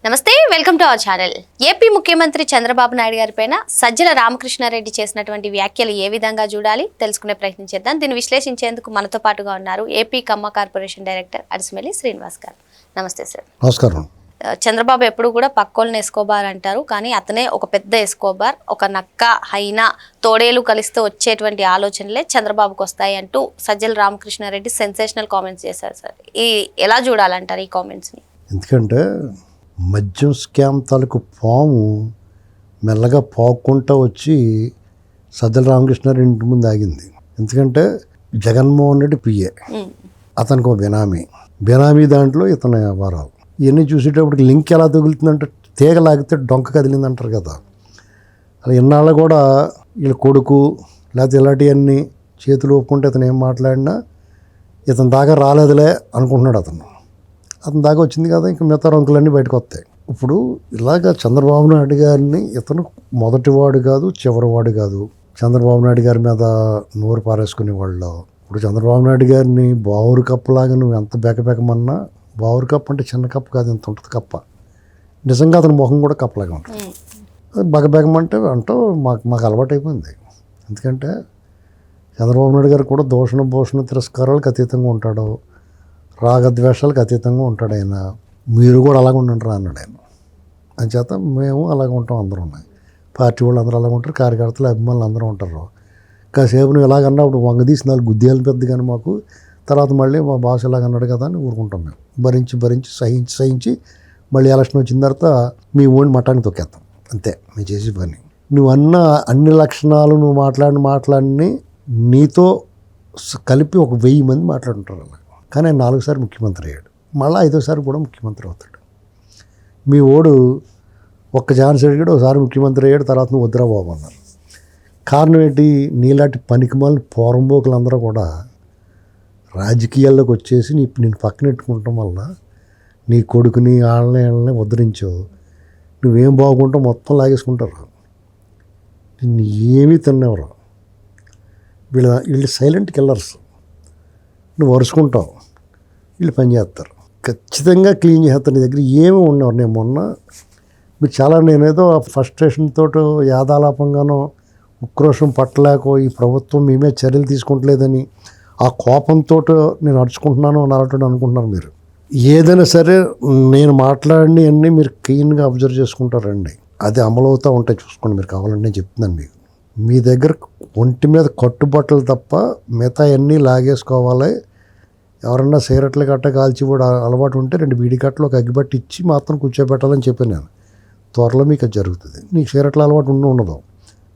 నమస్తే, welcome to our channel. AP ముఖ్యమంత్రి చంద్రబాబు నాయుడు గారి పైన సజ్జల రామకృష్ణారెడ్డి చేసినటువంటి వ్యాఖ్యలు ఏ విధంగా చూడాలి తెలుసుకునే ప్రయత్నం చేద్దాం. దీన్ని విశ్లేషించేందుకు మనతో పాటుగా ఉన్నారు ఏపీ కమ్మ కార్పొరేషన్ డైరెక్టర్ అడిసిమెల్లి శ్రీనివాస్ గారు. నమస్తే సార్. నమస్కారం. చంద్రబాబు ఎప్పుడు కూడా పక్కోళ్ళని ఎస్కోబార్ అంటారు, కానీ అతనే ఒక పెద్ద ఎస్కోబార్. ఒక నక్క హైనా తోడేలు కలిస్తే వచ్చేటువంటి ఆలోచనలే చంద్రబాబుకు వస్తాయి అంటూ సజ్జల రామకృష్ణారెడ్డి సెన్సేషనల్ కామెంట్స్ చేశారు సార్. ఎలా చూడాలంటారు ఈ కామెంట్స్ని? ఎందుకంటే మద్యం స్కామ్ తాలూకు పాము మెల్లగా పాక్కుంటూ వచ్చి సజ్జల రామకృష్ణారెడ్డి ఇంటి ముందు ఆగింది. ఎందుకంటే జగన్మోహన్ రెడ్డి పిఏ, అతనికి ఒక బినామీ దాంట్లో ఇతని వ్యవహారాలు ఇవన్నీ చూసేటప్పటికి లింక్ ఎలా తగులుతుందంటే తీగ లాగితే డొంక కదిలిందంటారు కదా. అలా ఇన్నాళ్ళు కూడా వీళ్ళ కొడుకు లేకపోతే ఇలాంటివన్నీ చేతులు ఒప్పుకుంటే ఇతను ఏం మాట్లాడినా ఇతని దాకా రాలేదులే అనుకుంటున్నాడు. అతని దాకా వచ్చింది కదా, ఇంకా మిగతా రంకులన్నీ బయటకు వస్తాయి. ఇప్పుడు ఇలాగ చంద్రబాబు నాయుడు గారిని ఇతను మొదటివాడు కాదు, చివరివాడు కాదు. చంద్రబాబు నాయుడు గారి మీద నోరు పారేసుకునే వాళ్ళు. ఇప్పుడు చంద్రబాబు నాయుడు గారిని బావురు కప్పలాగా నువ్వు ఎంత బెకబెకమన్నా, బావురు కప్పు అంటే చిన్న కప్పు కాదు, ఎంత ఉంటుంది కప్ప. నిజంగా అతని ముఖం కూడా కప్పలాగా ఉంటుంది. బెకబెకమంటే అంటూ మాకు అలవాటు అయిపోయింది. ఎందుకంటే చంద్రబాబు నాయుడు గారు కూడా దూషణ భూషణ తిరస్కారాలకు అతీతంగా ఉంటాడు, రాగద్వేషాలకు అతీతంగా ఉంటాడు ఆయన. మీరు కూడా అలాగ ఉండండి రా అన్నాడు ఆయన. అంచేత మేము అలాగ ఉంటాం, అందరూ ఉన్నాయి. పార్టీ వాళ్ళు అందరూ అలాగ ఉంటారు, కార్యకర్తలు అభిమానులు అందరూ ఉంటారు. కాసేపు నువ్వు ఇలాగన్నా అప్పుడు వంగదీసి 4 గుద్దేలు పెద్ద కానీ మాకు తర్వాత మళ్ళీ మా బాస్ ఇలాగ అన్నాడు కదా అని ఊరుకుంటాం. మేము భరించి సహించి మళ్ళీ ఎలక్షన్ వచ్చిన తర్వాత మీ ఓన్ మఠానికి తొక్కేస్తాం. అంతే మేము చేసే పని. నువ్వు అన్ని లక్షణాలు నువ్వు మాట్లాడిని నీతో కలిపి ఒక 1000 మంది మాట్లాడుంటారు అలా. కానీ ఆయన 4 సార్లు ముఖ్యమంత్రి అయ్యాడు, మళ్ళీ 5వ సారి కూడా ముఖ్యమంత్రి అవుతాడు. మీ ఓడు ఒక్క ఛాన్స్ అడిగాడు, ఒకసారి ముఖ్యమంత్రి అయ్యాడు, తర్వాత నువ్వు వద్దురా బాబు అన్నారు. కారణం ఏంటి? నీలాంటి పనికిమాలిన పోరంబోకులందరూ కూడా రాజకీయాల్లోకి వచ్చేసి నేను పక్కనెట్టుకుంటాం వల్ల నీ కొడుకుని వాళ్ళని ఉద్ధరించావు. నువ్వేం బాగుంటావు మొత్తం లాగేసుకుంటారు. నిన్ను ఏమీ తిన్నెవరు. వీళ్ళు సైలెంట్ కిల్లర్స్. నువ్వు వరుసుకుంటావు, వీళ్ళు పని చేస్తారు, ఖచ్చితంగా క్లీన్ చేస్తారు. నీ దగ్గర ఏమి ఉన్నవారు. నేను మొన్న మీరు నేనేదో ఫ్రస్ట్రేషన్తో యాదాలాపంగానో ఉక్రోషం పట్టలేకో ఈ ప్రభుత్వం మేమే చర్యలు తీసుకుంటలేదని ఆ కోపంతో నేను అడుచుకుంటున్నాను అని అలాంటి అనుకుంటున్నారు మీరు. ఏదైనా సరే నేను మాట్లాడిన అన్నీ మీరు క్లీన్గా అబ్జర్వ్ చేసుకుంటారండి. అది అమలవుతూ ఉంటాయి, చూసుకోండి. మీరు కావాలంటే నేను చెప్తున్నాను మీకు. మీ దగ్గర ఒంటి మీద కట్టుబట్టలు తప్ప మిగతా అన్నీ లాగేసుకోవాలి. ఎవరన్నా సిగరెట్లు గట్ట కాల్చి కూడా అలవాటు ఉంటే 2 బీడీ కట్టలు ఒక అగ్గిబట్టి ఇచ్చి మాత్రం కూర్చోబెట్టాలని చెప్పాను నేను. త్వరలో మీకు అది జరుగుతుంది. నీకు సిగరెట్ల అలవాటు ఉండదు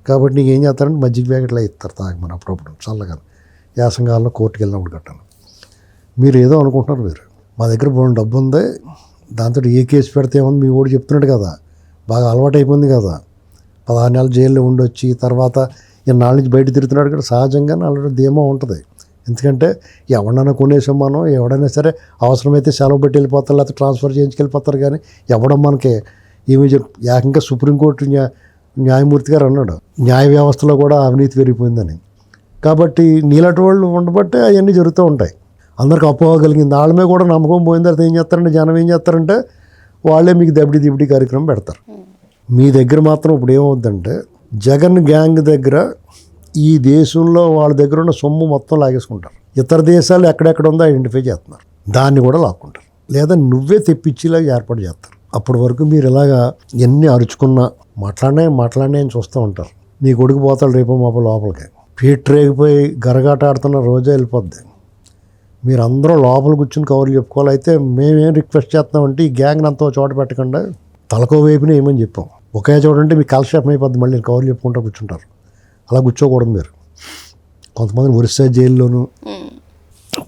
కాబట్టి నీకు ఏం చేస్తారంటే మజ్జిగ ప్యాకెట్లు ఇస్తారు తాగమని అప్పుడప్పుడు చల్లగా యాసంగాల్లో కోర్టుకు వెళ్ళినప్పుడు కట్టాను. మీరు ఏదో అనుకుంటున్నారు. మీరు మా దగ్గర బాగుంది, డబ్బు ఉంది, దాంతో ఏ కేసు పెడితే ఏమో మీ ఓడి చెప్తున్నాడు కదా, బాగా అలవాటు అయిపోయింది కదా. 16 నెలలు జైల్లో ఉండొచ్చి తర్వాత ఇన్నాళ్ళ నుంచి బయట తిరుగుతున్నాడు కదా, సహజంగా అలాంటి ధీమా ఉంటుంది. ఎందుకంటే ఎవడన్నా కొనేసాం మనం, ఎవడైనా సరే అవసరమైతే సెలవు పెట్టి వెళ్ళిపోతారు, లేకపోతే ట్రాన్స్ఫర్ చేయించుకెళ్ళిపోతారు. కానీ ఎవడం మనకి ఏమి ఏకంగా సుప్రీంకోర్టు న్యాయమూర్తి గారు అన్నాడు, న్యాయ వ్యవస్థలో కూడా అవినీతి పెరిగిపోయిందని. కాబట్టి నీలాంటి వాళ్ళు ఉండబట్టే అవన్నీ జరుగుతూ ఉంటాయి. అందరికి అపోహ కలిగింది. వాళ్ళమే కూడా నమ్మకం పోయిన తర్వాత ఏం చేస్తారంటే జనం ఏం చేస్తారంటే వాళ్ళే మీకు దబిడి కార్యక్రమం పెడతారు. మీ దగ్గర మాత్రం ఇప్పుడు ఏమవుద్దంటే జగన్ గ్యాంగ్ దగ్గర ఈ దేశంలో వాళ్ళ దగ్గర ఉన్న సొమ్ము మొత్తం లాగేసుకుంటారు. ఇతర దేశాలు ఎక్కడెక్కడ ఉందో ఐడెంటిఫై చేస్తున్నారు, దాన్ని కూడా లాక్కుంటారు. లేదా నువ్వే తెప్పించేలా ఏర్పాటు చేస్తారు. అప్పటి వరకు మీరు ఇలాగా ఎన్ని అరుచుకున్నా మాట్లాడినా అని చూస్తూ ఉంటారు. నీ కొడుకు పోతాడు రేపు మాప లోపలికి, పీట్రేగిపోయి గరగాట ఆడుతున్న రోజే వెళ్ళిపోద్ది. మీరు అందరూ లోపల కూర్చుని కవర్లు చెప్పుకోవాలి. అయితే మేమేం రిక్వెస్ట్ చేస్తున్నామంటే ఈ గ్యాంగ్ అంతా చోట పెట్టకుండా తలకో వైపునే ఏమని చెప్పాం. ఒకే చోటంటే మీకు కాలక్షేపం అయిపోద్ది, మళ్ళీ కవర్లు చెప్పుకుంటూ కూర్చుంటారు. అలా కూర్చోకూడదు మీరు. కొంతమంది ఒరిస్సా జైల్లోనూ,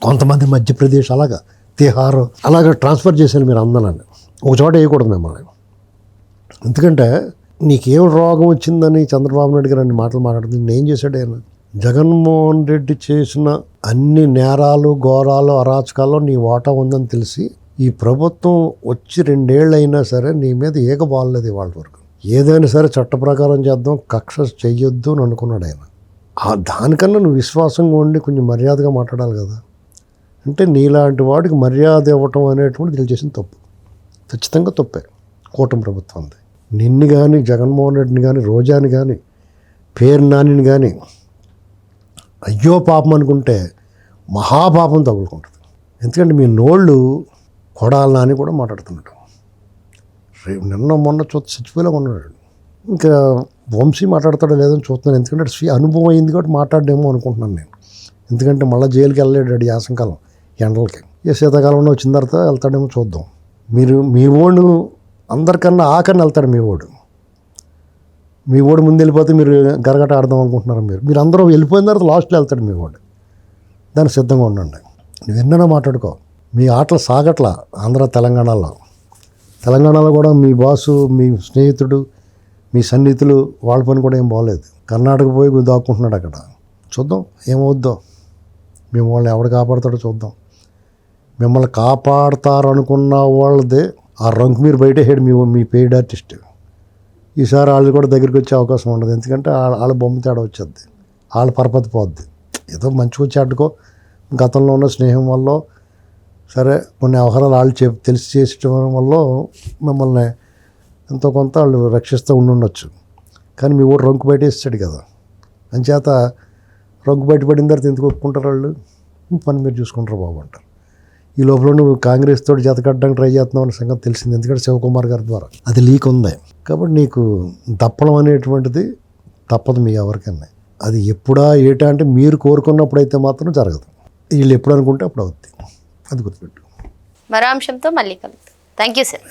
కొంతమంది మధ్యప్రదేశ్, అలాగా తిహార్ అలాగా ట్రాన్స్ఫర్ చేశారు మీరు అందరాన్ని. ఒక చోట వేయకూడదు మిమ్మల్ని. ఎందుకంటే నీకేం రోగం వచ్చిందని చంద్రబాబు నాయుడు గారు అన్ని మాటలు మాట్లాడుతుంది. నేను చేశాడు ఆయన. జగన్మోహన్ రెడ్డి చేసిన అన్ని నేరాలు ఘోరాలు అరాచకాల్లో నీ వాటా ఉందని తెలిసి ఈ ప్రభుత్వం వచ్చి 2 ఏళ్ళు అయినా సరే నీ మీద బాగలేదు ఇవాళ వరకు. ఏదైనా సరే చట్ట ప్రకారం చేద్దాం, కక్ష చెయ్యొద్దు అని అనుకున్నాడు ఆయన. దానికన్నా నువ్వు విశ్వాసంగా ఉండి కొంచెం మర్యాదగా మాట్లాడాలి కదా. అంటే నీలాంటి వాడికి మర్యాద ఇవ్వటం అనేటువంటిది వీళ్ళు చేసిన తప్పు, ఖచ్చితంగా తప్పే. కూటమి ప్రభుత్వం ఉంది. నిన్ను కానీ, జగన్మోహన్ రెడ్డిని కానీ, రోజాని కానీ, పేరు నానిని కానీ అయ్యో పాపం అనుకుంటే మహాపాపం తగులుకుంటుంది. ఎందుకంటే మీ నోళ్ళు కొడాలి నాని కూడా మాట్లాడుతున్నాడు. రేపు నిన్న మొన్న చచ్చిపోయేలా ఉన్నాడు. ఇంకా వంశీ మాట్లాడతాడో లేదని చూస్తున్నాను. ఎందుకంటే అనుభవం అయింది కాబట్టి మాట్లాడేమో అనుకుంటున్నాను నేను. ఎందుకంటే మళ్ళీ జైలుకి వెళ్ళలేడు యాసంకాలం ఎండలకి. శీతాకాలంలో వచ్చిన తర్వాత వెళ్తాడేమో చూద్దాం. మీ ఓడు అందరికన్నా ఆఖరిని వెళ్తాడు. మీ ఓడు ముందు వెళ్ళిపోతే మీరు గరగట ఆడదాం అనుకుంటున్నారు. మీరు అందరూ వెళ్ళిపోయిన తర్వాత లాస్ట్లో వెళ్తాడు మీ ఓడు. దానికి సిద్ధంగా ఉండండి. నువ్వు ఎన్నైనా మాట్లాడుకో. మీ ఆటలు సాగట్లా తెలంగాణలో కూడా మీ బాసు, మీ స్నేహితుడు, మీ సన్నిహితులు వాళ్ళ పని కూడా ఏం బాగోలేదు. కర్ణాటక పోయి దాక్కుంటున్నాడు అక్కడ. చూద్దాం ఏమవుద్దో. మేము వాళ్ళని ఎవడు కాపాడుతాడో చూద్దాం. మిమ్మల్ని కాపాడతారనుకున్న వాళ్ళదే ఆ రంకు మీరు బయటేసాడు మీ పెయిడ్ ఆర్టిస్ట్. ఈసారి వాళ్ళు కూడా దగ్గరికి వచ్చే అవకాశం ఉండదు. ఎందుకంటే వాళ్ళ బొమ్మ తేడా వచ్చేది, వాళ్ళ పరపతి పోద్ది. ఏదో మంచిగా వచ్చి అడ్డుకో. గతంలో ఉన్న స్నేహం వల్ల సరే కొన్ని వ్యవహారాలు వాళ్ళు తెలిసి చేసడం వల్ల మిమ్మల్ని ఎంతో కొంత వాళ్ళు రక్షిస్తూ ఉండొచ్చు. కానీ మీ ఊరు రంకు బయట వేస్తాడు కదా. అంచేత రంకు బయటపడిన తర్వాత ఎందుకు ఒప్పుకుంటారు వాళ్ళు? పని మీరు చూసుకుంటారు బాబు అంటారు. ఈ లోపల నువ్వు కాంగ్రెస్ తోటి జతకట్టడానికి ట్రై చేస్తున్నావు అనే సంగతి తెలిసింది. ఎందుకంటే శివకుమార్ గారి ద్వారా అది లీక్ ఉంది. కాబట్టి నీకు దప్పడం అనేటువంటిది తప్పదు మీ ఎవరికన్నా. అది ఎప్పుడా ఏటా అంటే మీరు కోరుకున్నప్పుడు అయితే మాత్రం జరగదు. వీళ్ళు ఎప్పుడు అనుకుంటే అప్పుడు అవుద్ది. అది గుర్తుపెట్టు. మరో అంశంతో మళ్ళీ కలుద్దాం. Thank you sir.